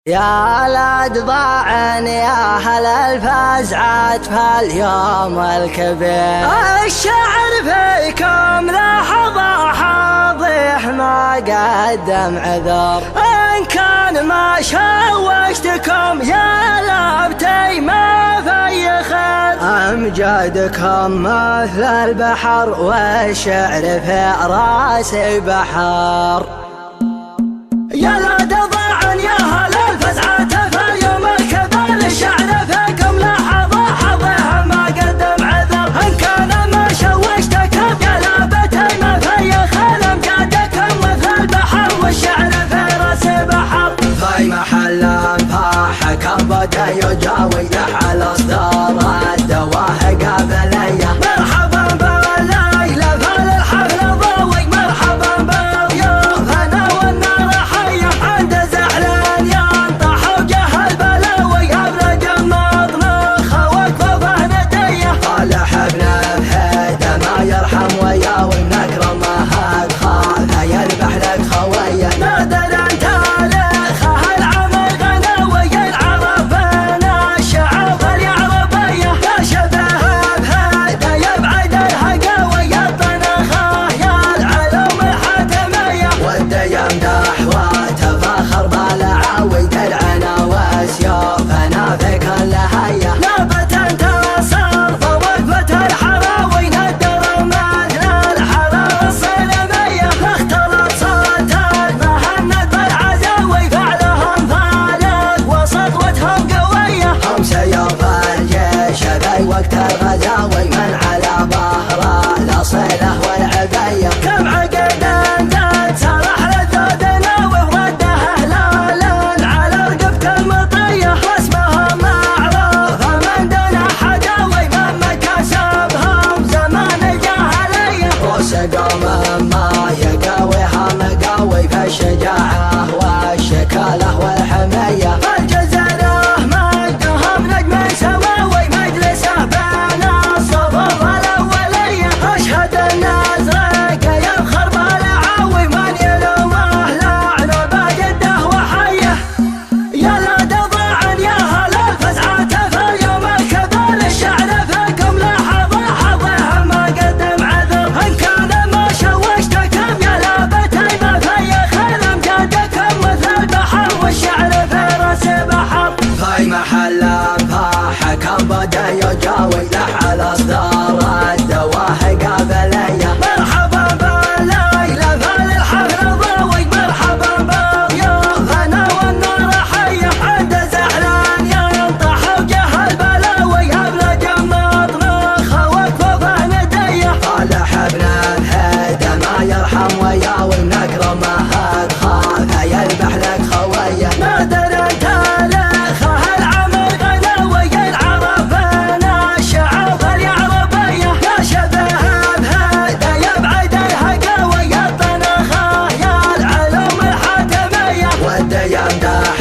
يا الأدباع يا هل الفزعات في اليوم الكبير، الشعر فيكم لحظة حاضح ما قدم عذر، إن كان ما شوشتكم يا لابتي ما في خير، أمجادكم مثل البحر والشعر في راسي بحر. يا الأدباع يا هل الفزعات في اليوم الكبير، الشعر فيكم لحظة حظها ما قدم عذر، إن كان ما شوشتكم يا لابتي ما في خير، أمجادكم مثل البحر والشعر في راسي بحر. في محل انفاح كبد يجاوي على اصدار الدواهق قبليه، مرحبا بالليلة فالحفل ضوي، مرحبا باليوم انا والنار حيه، عند زعلان ينطح وجه البلاوي، ابرج المطنخ وقفه نديه، صالح ابن بهيده ما يرحم وياوي، نكرمه خالها يذبح لك خويه، نادر انت وقت الغزاوي من على ظهره الاصيله والعبيه، كم عقد انت سرح للذودنا وورده هلالا على رقبه المطيه، واسمهم معروف من دون حداوي، من مكاسبهم زمان الجاهليه، وسقوا ما يقاويها مقاوي في الشجاعه والشكاله والحميه، محل انفاح كبد يجاوي على اصدار الدواهق قبليه، مرحبا بالليلة فالحفل ضوي، مرحبا باليوم انا والنار حيه، عند زعلان ينطح وجه البلاوي، ابرج المطنخ وقفه نديه، صالح ابن بهيده ما يرحم وياوي، نكرمه خالها يذبح لك خويه، نادر انت يمدح